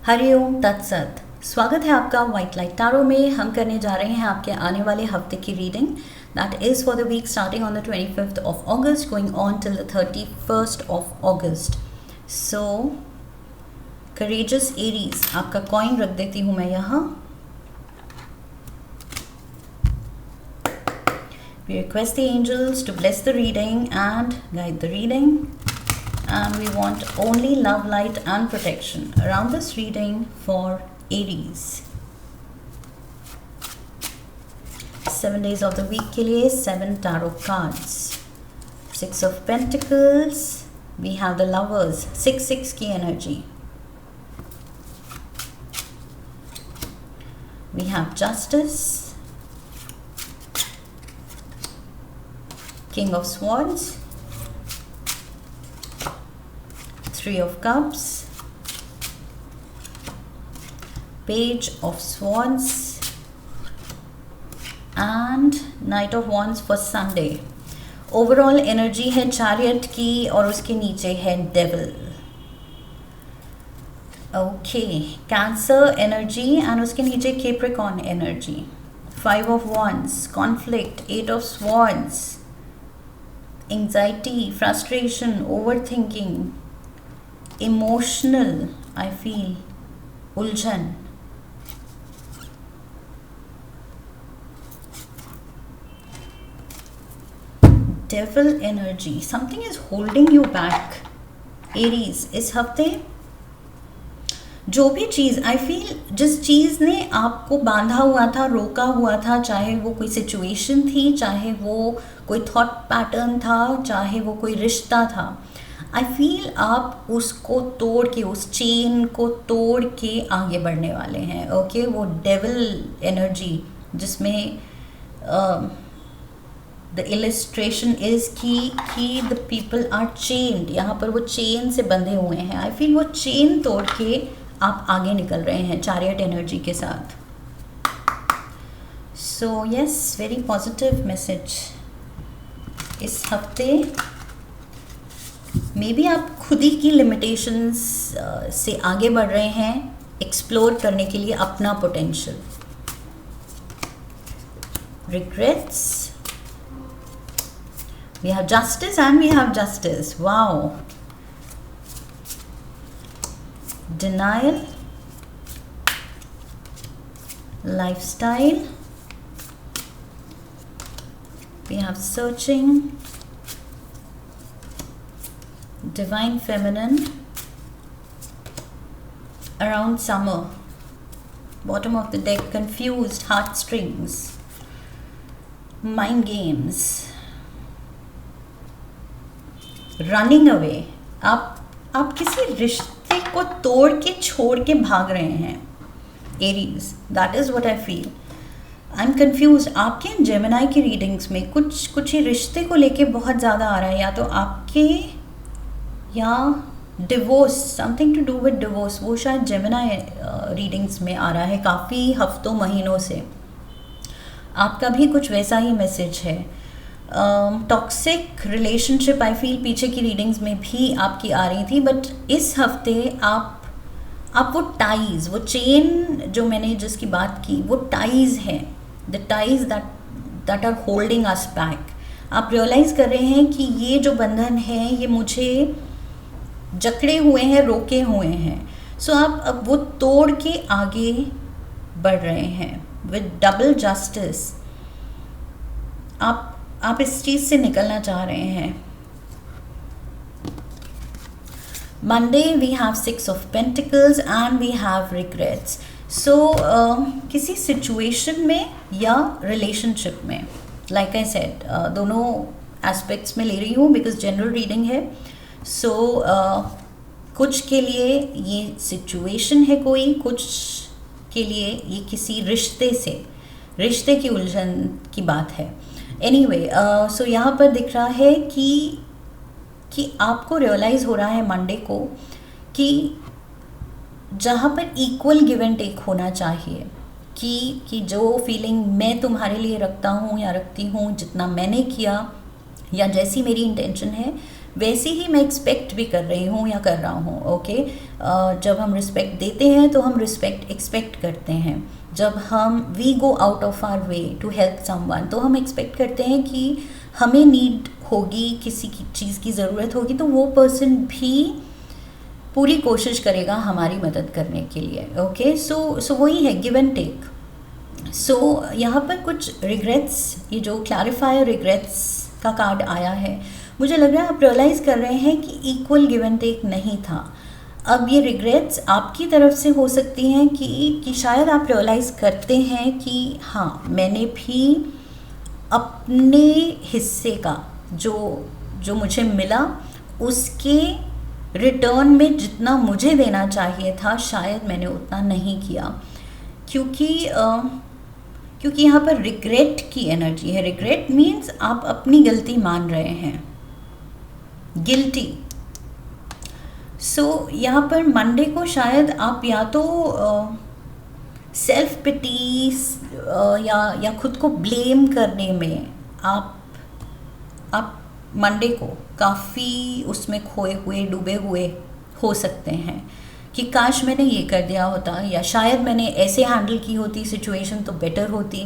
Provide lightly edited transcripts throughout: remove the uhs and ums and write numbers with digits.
हरिओम तत्सत। स्वागत है आपका वाइट लाइट टैरो में। हम करने जा रहे हैं आपके आने वाले हफ्ते की reading that is for the week starting on the 25th of August going on till the 31st of August. So courageous Aries, आपका कॉइन रख देती हूँ मैं यहाँ। We request the angels to bless the reading and guide the reading. And we want only love, light and protection around this reading for Aries. 7 days of the week के लिए 7 tarot cards. 6 of Pentacles. We have the Lovers. 6 की energy. We have Justice. King of Swords. 3 of Cups, Page of Swords and Knight of Wands for Sunday. Overall energy है chariot की और उसके नीचे है devil. Okay, cancer energy and उसके नीचे Capricorn energy. 5 of Wands, conflict, 8 of Swords, anxiety, frustration, overthinking, emotional, I feel, उलझन। Devil energy, something is holding you back Aries. इस हफ्ते जो भी चीज़ आई फील, जिस चीज़ ने आपको बांधा हुआ था, रोका हुआ था, चाहे वो कोई सिचुएशन थी, चाहे वो कोई थॉट पैटर्न था, चाहे वो कोई रिश्ता था, आई फील आप उसको तोड़ के, उस चेन को तोड़ के आगे बढ़ने वाले हैं। ओके, वो डेविल एनर्जी जिसमें द इलिस्ट्रेशन इज कि द पीपल आर चेन्ड, यहाँ पर वो चेन से बंधे हुए हैं। आई फील वो चेन तोड़ के आप आगे निकल रहे हैं चैरियट एनर्जी के साथ। So yes, very positive message इस हफ्ते। मे बी आप खुद ही की लिमिटेशंस से आगे बढ़ रहे हैं, एक्सप्लोर करने के लिए अपना potential. Regrets, we have justice and we have justice. Wow. Denial, lifestyle, we have searching, divine feminine, around summer, bottom of the deck, confused, heartstrings, mind games, running away. आप किसी रिश्ते को तोड़ के छोड़ के भाग रहे हैं Aries, that is what I feel. I am confuse. आपके जेमिनाई की रीडिंग्स में कुछ ही रिश्ते को लेके बहुत ज़्यादा आ रहा है, या तो आपके या divorce, something to do with divorce, वो शायद जेमिनाई रीडिंग्स में आ रहा है काफ़ी हफ्तों महीनों से। आपका भी कुछ वैसा ही मैसेज है। टॉक्सिक रिलेशनशिप आई फील पीछे की रीडिंग्स में भी आपकी आ रही थी, बट इस हफ्ते आप वो टाइज, वो चेन जो मैंने जिसकी बात की, वो टाइज हैं, the ties that are holding us back. आप रियलाइज़ कर रहे हैं कि ये जो बंधन है ये मुझे जकड़े हुए हैं, रोके हुए हैं। सो आप अब वो तोड़ के आगे बढ़ रहे हैं विद डबल जस्टिस। आप इस चीज़ से निकलना चाह रहे हैं। Monday we have 6 of Pentacles and we have regrets. So किसी सिचुएशन में या रिलेशनशिप में, लाइक आई सेड, दोनों एस्पेक्ट्स में ले रही हूँ बिकॉज जनरल रीडिंग है। सो कुछ के लिए ये सिचुएशन है, कोई कुछ के लिए ये किसी रिश्ते की उलझन की बात है। एनीवे, सो यहाँ पर दिख रहा है कि आपको रियलाइज़ हो रहा है मंडे को कि जहाँ पर इक्वल गिव एंड टेक होना चाहिए, कि जो फीलिंग मैं तुम्हारे लिए रखता हूँ या रखती हूँ, जितना मैंने किया या जैसी मेरी इंटेंशन है, वैसे ही मैं एक्सपेक्ट भी कर रही हूँ या कर रहा हूँ। ओके, जब हम रिस्पेक्ट देते हैं तो हम रिस्पेक्ट एक्सपेक्ट करते हैं। जब हम we go out of our way to help someone, तो हम एक्सपेक्ट करते हैं कि हमें नीड होगी, किसी की चीज़ की ज़रूरत होगी, तो वो पर्सन भी पूरी कोशिश करेगा हमारी मदद करने के लिए। ओके, सो वही है, गिव एंड टेक। सो यहाँ पर कुछ रिग्रेट्स, ये जो क्लैरिफायर रिग्रेट्स का कार्ड आया है, मुझे लग रहा है आप रियलाइज़ कर रहे हैं कि इक्वल गिव एंड टेक नहीं था। अब ये रिग्रेट्स आपकी तरफ से हो सकती हैं कि शायद आप रियलाइज़ करते हैं कि हाँ, मैंने भी अपने हिस्से का जो मुझे मिला उसके रिटर्न में जितना मुझे देना चाहिए था, शायद मैंने उतना नहीं किया। क्योंकि यहाँ पर रिग्रेट की एनर्जी है। रिग्रेट मीन्स आप अपनी गलती मान रहे हैं, गिल्टी। सो यहाँ पर मंडे को शायद आप या तो सेल्फ पिटी या खुद को ब्लेम करने में आप मंडे को काफ़ी उसमें खोए हुए, डूबे हुए हो सकते हैं कि काश मैंने ये कर दिया होता, या शायद मैंने ऐसे हैंडल की होती सिचुएशन तो बेटर होती।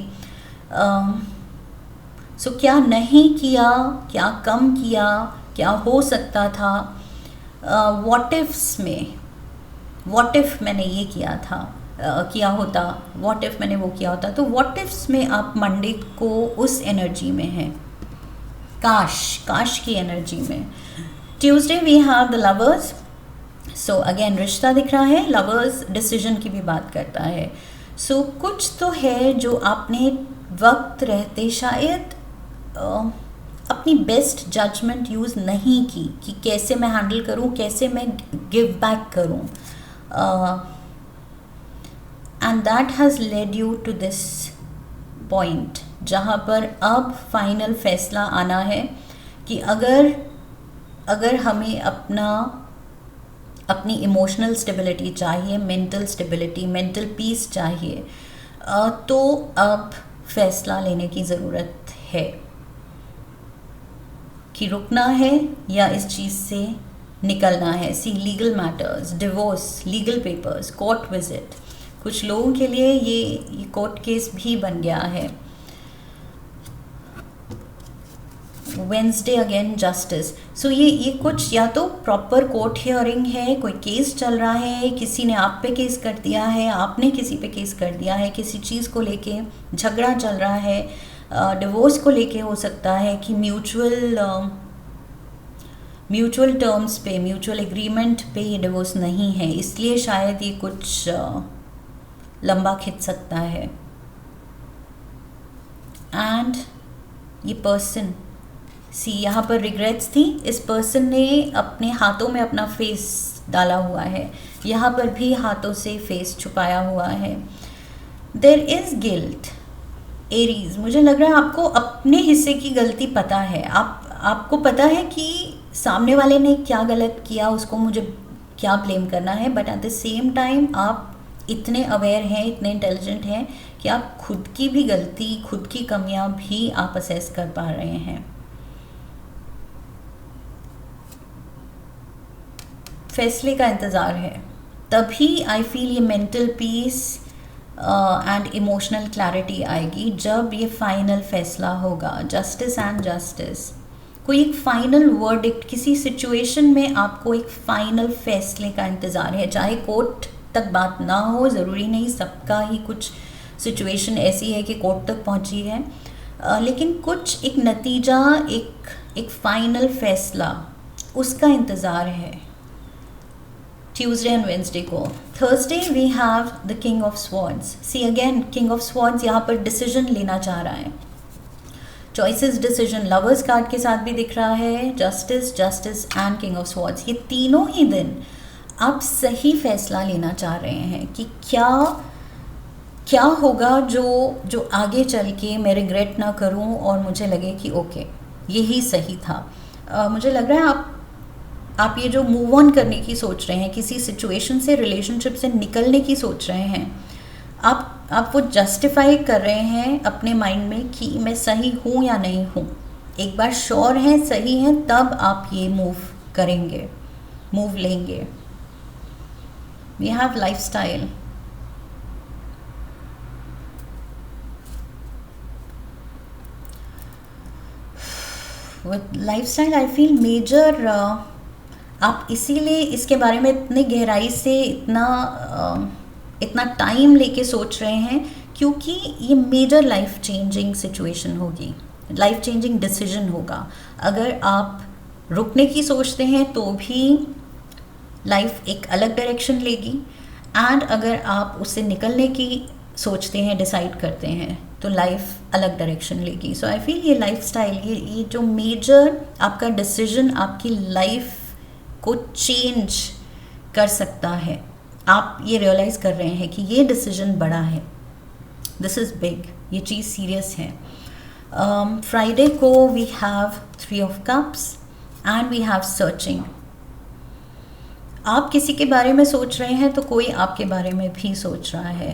सो क्या नहीं किया, क्या कम किया, क्या हो सकता था, व्हाट इफ्स में, व्हाट इफ़ मैंने ये किया था, किया होता, व्हाट इफ़ मैंने वो किया होता। तो व्हाट इफ्स में आप मंडे को उस एनर्जी में हैं, काश की एनर्जी में। Tuesday we have the lovers. So again रिश्ता दिख रहा है, लवर्स डिसीजन की भी बात करता है। सो कुछ तो है जो आपने वक्त रहते शायद अपनी बेस्ट जजमेंट यूज़ नहीं की कि कैसे मैं हैंडल करूं, कैसे मैं गिव बैक करूं, and that has led you to this point जहाँ पर अब फाइनल फैसला आना है कि अगर हमें अपनी इमोशनल स्टेबिलिटी चाहिए, मेंटल स्टेबिलिटी, मेंटल पीस चाहिए, तो अब फैसला लेने की ज़रूरत है कि रुकना है या इस चीज़ से निकलना है। See legal matters, divorce, legal papers, court visit, कुछ लोगों के लिए ये कोर्ट केस भी बन गया है। Wednesday again justice. सो ये कुछ या तो प्रॉपर कोर्ट हियरिंग है, कोई केस चल रहा है, किसी ने आप पे केस कर दिया है, आपने किसी पे केस कर दिया है, किसी चीज़ को लेके झगड़ा चल रहा है, डिवोर्स को लेके हो सकता है कि म्यूचुअल टर्म्स पे, म्यूचुअल एग्रीमेंट पे ये डिवोर्स नहीं है, इसलिए शायद ये कुछ लंबा खिंच सकता है। एंड ये पर्सन, सी यहाँ पर रिग्रेट्स थी, इस पर्सन ने अपने हाथों में अपना फेस डाला हुआ है, यहाँ पर भी हाथों से फेस छुपाया हुआ है। There is guilt. एरीज, मुझे लग रहा है आपको अपने हिस्से की गलती पता है, आपको पता है कि सामने वाले ने क्या गलत किया, उसको मुझे क्या ब्लेम करना है, but at the same time आप इतने अवेयर हैं, इतने इंटेलिजेंट हैं कि आप खुद की भी गलती, खुद की कमियां भी आप असेस कर पा रहे हैं। फैसले का इंतज़ार है, तभी आई फील ये mental peace and emotional clarity आएगी जब ये फाइनल फैसला होगा। जस्टिस एंड जस्टिस, कोई एक फाइनल वर्डिक्ट, किसी सिचुएशन में आपको एक फाइनल फैसले का इंतज़ार है, चाहे कोर्ट तक बात ना हो, ज़रूरी नहीं, सबका ही कुछ सिचुएशन ऐसी है कि कोर्ट तक पहुंची है, लेकिन कुछ एक नतीजा, एक फाइनल फैसला, उसका इंतज़ार है ट्यूसडे एंड वेंसडे को। Thursday we have the king of swords. See again king of swords यहाँ पर डिसीजन लेना चाह रहा है, चॉइसेस, डिसीजन, लवर्स कार्ड के साथ भी दिख रहा है, justice, justice and king of swords. ये तीनों ही दिन आप सही फैसला लेना चाह रहे हैं कि क्या होगा जो आगे चल के मैं रिग्रेट ना करूं और मुझे लगे कि ओके यही सही था। मुझे लग रहा है आप ये जो मूव ऑन करने की सोच रहे हैं, किसी सिचुएशन से, रिलेशनशिप से निकलने की सोच रहे हैं, आप वो जस्टिफाई कर रहे हैं अपने माइंड में कि मैं सही हूँ या नहीं हूँ। एक बार श्योर हैं, सही हैं, तब आप ये मूव करेंगे, मूव लेंगे. We have lifestyle. With lifestyle I feel major, आप इसीलिए इसके बारे में इतनी गहराई से इतना टाइम लेके सोच रहे हैं, क्योंकि ये मेजर लाइफ चेंजिंग सिचुएशन होगी, लाइफ चेंजिंग डिसीजन होगा. अगर आप रुकने की सोचते हैं तो भी लाइफ एक अलग डायरेक्शन लेगी, एंड अगर आप उससे निकलने की सोचते हैं, डिसाइड करते हैं, तो लाइफ अलग डायरेक्शन लेगी. सो आई फील ये लाइफस्टाइल, ये जो मेजर आपका डिसीजन आपकी लाइफ को चेंज कर सकता है. आप ये रियलाइज़ कर रहे हैं कि ये डिसीजन बड़ा है, दिस इज़ बिग, ये चीज़ सीरियस है. फ्राइडे को we have 3 of cups and we have searching. आप किसी के बारे में सोच रहे हैं तो कोई आपके बारे में भी सोच रहा है.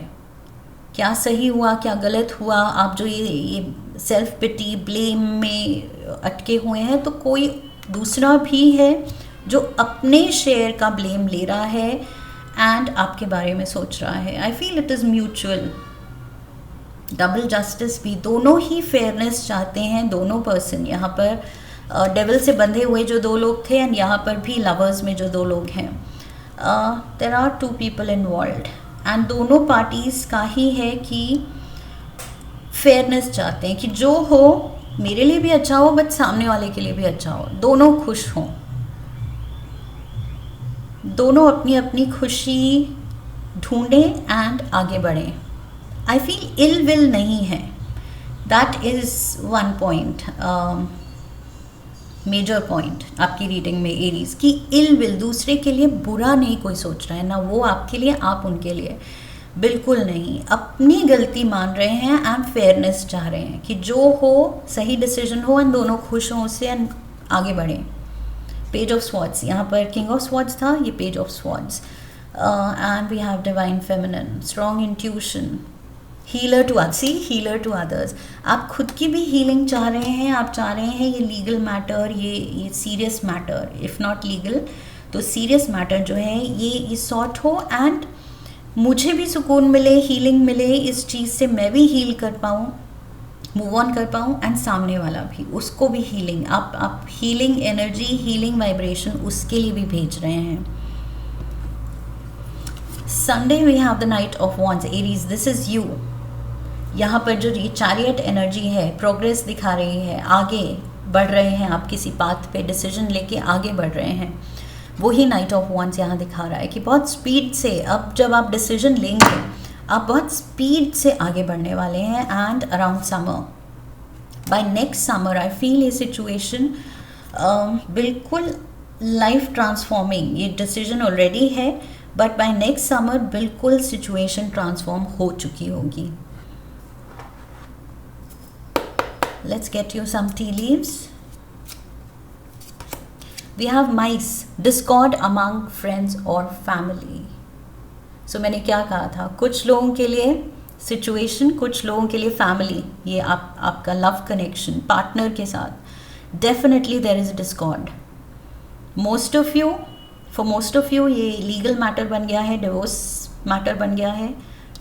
क्या सही हुआ, क्या गलत हुआ, आप जो ये सेल्फ पिटी, ब्लेम में अटके हुए हैं, तो कोई दूसरा भी है जो अपने शेयर का ब्लेम ले रहा है एंड आपके बारे में सोच रहा है. I feel it is mutual. Double justice भी, दोनों ही फेयरनेस चाहते हैं, दोनों पर्सन. यहाँ पर डेविल से बंधे हुए जो 2 लोग थे, एंड यहाँ पर भी लवर्स में जो 2 लोग हैं. There are 2 people involved, and दोनों पार्टीज़ का ही है कि फेयरनेस चाहते हैं कि जो हो मेरे लिए भी अच्छा हो, बट सामने वाले के लिए भी अच्छा हो, दोनों खुश हों, दोनों अपनी अपनी खुशी ढूंढें एंड आगे बढ़ें. आई फील इल विल नहीं है. That is one point, major point आपकी रीडिंग में एरीज की. इल विल, दूसरे के लिए बुरा नहीं कोई सोच रहा है, ना वो आपके लिए, आप उनके लिए, बिल्कुल नहीं. अपनी गलती मान रहे हैं एंड फेयरनेस चाह रहे हैं कि जो हो सही डिसीजन हो एंड दोनों खुश हों उससे एंड आगे बढ़ें. पेज ऑफ स्वॉर्ड्स, यहाँ पर किंग ऑफ स्वॉर्ड्स था, ये page of swords. And we have divine feminine, strong intuition, healer to others. See, healer to others. आप खुद की भी हीलिंग चाह रहे हैं. आप चाह रहे हैं ये लीगल मैटर, ये serious matter, if not legal तो सीरियस मैटर जो है ये सॉर्ट हो, एंड मुझे भी सुकून मिले, हीलिंग मिले, इस चीज़ से मैं भी हील कर पाऊँ, मूव ऑन कर पाऊँ, एंड सामने वाला भी, उसको भी हीलिंग. आप हीलिंग एनर्जी, हीलिंग वाइब्रेशन उसके लिए भी भेज रहे हैं. Sunday we have the knight of wands, Aries, this is you. यहाँ पर जो ये चैरियट एनर्जी है, प्रोग्रेस दिखा रही है, आगे बढ़ रहे हैं आप किसी पाथ पे, डिसीजन लेके आगे बढ़ रहे हैं. वही नाइट ऑफ वॉन्ड्स यहाँ दिखा रहा है कि बहुत स्पीड से, अब जब आप डिसीजन लेंगे आप बहुत स्पीड से आगे बढ़ने वाले हैं. And around summer, by next summer I feel ये सिचुएशन बिल्कुल लाइफ ट्रांसफॉर्मिंग. ये डिसीजन ऑलरेडी है, बट बाय नेक्स्ट समर बिल्कुल सिचुएशन ट्रांसफॉर्म हो चुकी होगी. Let's get you some tea leaves. We have mice, discord among friends or family. So मैंने क्या कहा था, कुछ लोगों के लिए सिचुएशन, कुछ लोगों के लिए फैमिली, ये आपका लव कनेक्शन पार्टनर के साथ, definitely there is discord. Most of you, for most of you ये लीगल मैटर बन गया है, डिवोर्स मैटर बन गया है.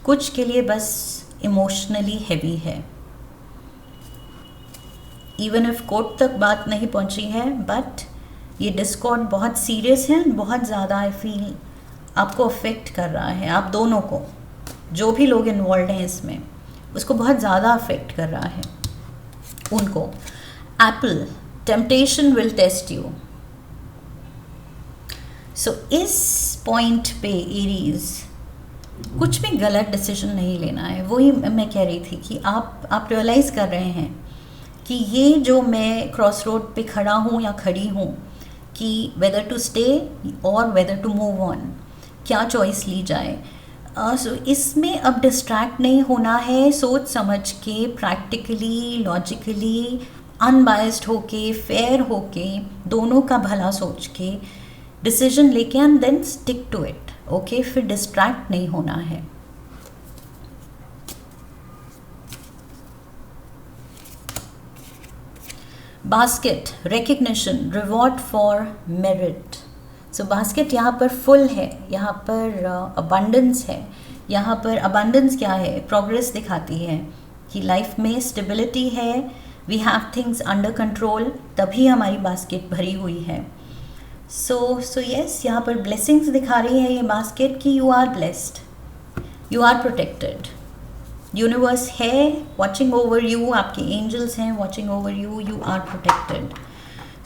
कुछ के लिए बस इमोशनली हैवी है. इवन इफ कोर्ट तक बात नहीं पहुंची है, बट ये डिस्कॉर्ड बहुत सीरियस है, बहुत ज़्यादा आई फील आपको अफेक्ट कर रहा है. आप दोनों को, जो भी लोग इन्वॉल्व हैं इसमें, उसको बहुत ज़्यादा अफेक्ट कर रहा है उनको. Apple, temptation will test you. So इस पॉइंट पे एरीज कुछ भी गलत डिसीजन नहीं लेना है. वही मैं कह रही थी कि आप रियलाइज़ कर रहे हैं कि ये जो मैं क्रॉस रोड पे खड़ा हूँ या खड़ी हूँ, कि वेदर टू स्टे और वेदर टू मूव ऑन, क्या चॉइस ली जाए. सो इसमें अब डिस्ट्रैक्ट नहीं होना है. सोच समझ के, प्रैक्टिकली, लॉजिकली, अनबायस्ड होके, फेयर होके, दोनों का भला सोच के डिसीजन लेके and then stick to it. Okay, फिर डिस्ट्रैक्ट नहीं होना है. Basket, recognition, reward for merit. So basket यहाँ पर फुल है, यहाँ पर अबंडेंस है. यहाँ पर अबंडेंस क्या है? प्रोग्रेस दिखाती है कि लाइफ में स्टेबिलिटी है, we have things under control, तभी हमारी बास्केट भरी हुई है. सो यस, यहाँ पर ब्लेसिंग्स दिखा रही है ये बास्केट कि you are blessed, you are protected. Universe है वॉचिंग ओवर यू, आपके एंजल्स हैं watching over you, you are protected.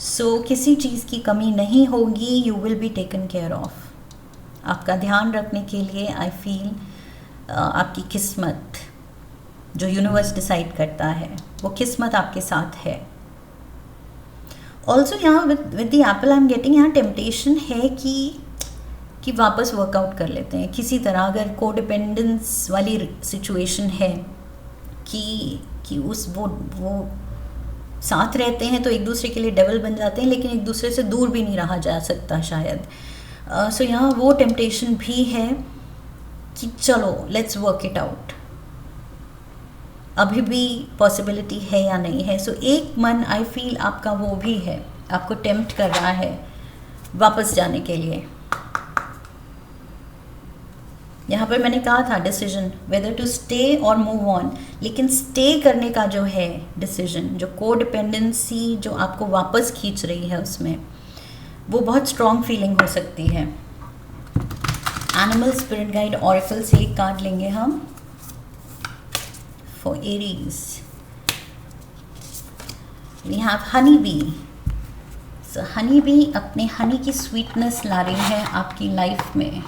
So किसी चीज़ की कमी नहीं होगी, you will be taken care of. आपका ध्यान रखने के लिए आई फील आपकी किस्मत जो यूनिवर्स डिसाइड करता है वो किस्मत आपके साथ है. ऑल्सो यहाँ with the Apple I am getting, यहाँ टेम्पटेशन है कि वापस वर्कआउट कर लेते हैं किसी तरह. अगर कोडिपेंडेंस वाली सिचुएशन है कि उस वो साथ रहते हैं तो एक दूसरे के लिए डेवल बन जाते हैं, लेकिन एक दूसरे से दूर भी नहीं रहा जा सकता शायद. सो यहाँ वो टेम्पटेशन भी है कि चलो लेट्स वर्क इट आउट. अभी भी पॉसिबिलिटी है या नहीं है. सो एक मन आई फील आपका वो भी है, आपको टेम्प्ट कर रहा है वापस जाने के लिए. यहाँ पर मैंने कहा था डिसीजन वेदर टू स्टे और मूव ऑन, लेकिन स्टे करने का जो है डिसीजन, जो कोडिपेंडेंसी जो आपको वापस खींच रही है उसमें, वो बहुत स्ट्रॉन्ग फीलिंग हो सकती है. एनिमल स्पिरिट गाइड ऑरेकल से एक कार्ड लेंगे हम for Aries. We have honey bee. So honey bee अपने हनी की स्वीटनेस ला रही है आपकी लाइफ में.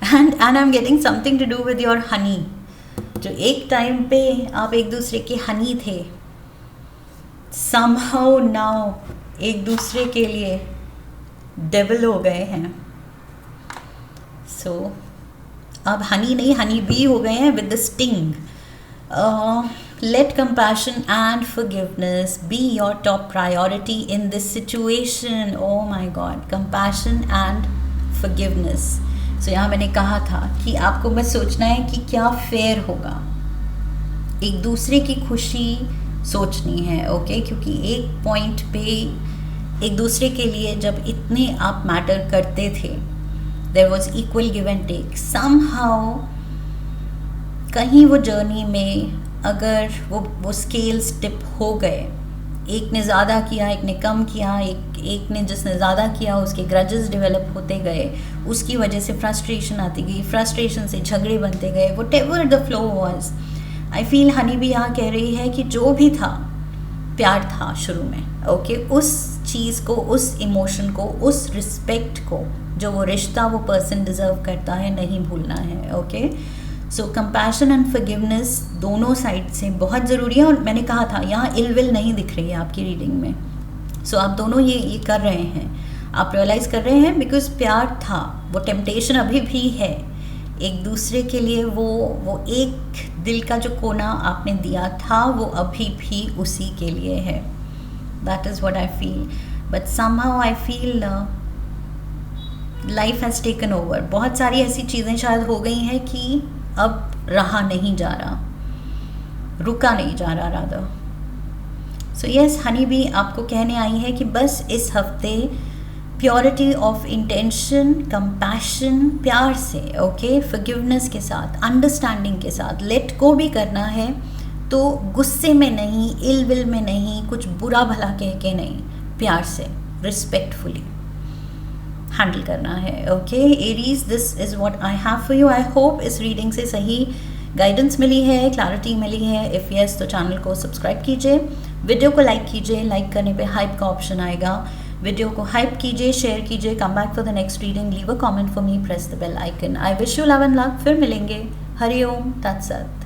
And I am getting something to do with your honey. जो एक टाइम पे आप एक दूसरे के हनी थे, समहाउ नाउ एक दूसरे के लिए डेविल हो गए हैं. सो अब हनी नहीं, हनी बी हो गए हैं with the sting. Let compassion and forgiveness be your top priority in this situation. Oh my God, compassion and forgiveness. So यहाँ मैंने कहा था कि आपको बस सोचना है कि क्या फेयर होगा, एक दूसरे की खुशी सोचनी है. ओके क्योंकि एक पॉइंट पे एक दूसरे के लिए जब इतने आप मैटर करते थे, there was equal give and take. Somehow कहीं वो जर्नी में अगर वो स्केल्स टिप हो गए, एक ने ज़्यादा किया, एक ने कम किया, एक ने जिसने ज़्यादा किया उसके ग्रजेस डेवलप होते गए, उसकी वजह से फ्रस्ट्रेशन आती गई, फ्रस्ट्रेशन से झगड़े बनते गए, whatever the flow was. I feel Honey भी यहाँ कह रही है कि जो भी था प्यार था शुरू में. ओके उस चीज़ को, उस इमोशन को, उस रिस्पेक्ट को जो वो रिश्ता वो पर्सन डिज़र्व करता है नहीं भूलना है. Okay so compassion and forgiveness दोनों साइड से बहुत ज़रूरी है. और मैंने कहा था यहाँ इल विल नहीं दिख रही है आपकी रीडिंग में. सो आप दोनों ये कर रहे हैं, आप रियलाइज़ कर रहे हैं बिकॉज प्यार था, वो टेम्पटेशन अभी भी है एक दूसरे के लिए. वो एक दिल का जो कोना आपने दिया था वो अभी भी उसी के लिए है. That is what I feel. But somehow I feel life has taken over. बहुत सारी ऐसी चीज़ें शायद हो गई हैं कि अब रहा नहीं जा रहा, रुका नहीं जा रहा रादर. सो यस हनी भी आपको कहने आई है कि बस इस हफ्ते प्योरिटी ऑफ इंटेंशन, कंपैशन, प्यार से, ओके फॉरगिवनेस के साथ, अंडरस्टैंडिंग के साथ लेट गो भी करना है. तो गुस्से में नहीं, इल विल में नहीं, कुछ बुरा भला कह के नहीं, प्यार से रिस्पेक्टफुली हैंडल करना है. Okay Aries, this is what I have for you. I hope इस रीडिंग से सही गाइडेंस मिली है, क्लैरिटी मिली है. इफ़ यस तो चैनल को सब्सक्राइब कीजिए, वीडियो को लाइक कीजिए. लाइक करने पे हाइप का ऑप्शन आएगा, वीडियो को हाइप कीजिए, शेयर कीजिए. Come back for the next reading, leave a comment for me, press the bell icon. I wish you love and luck. फिर मिलेंगे. हरि ओम तत्सत.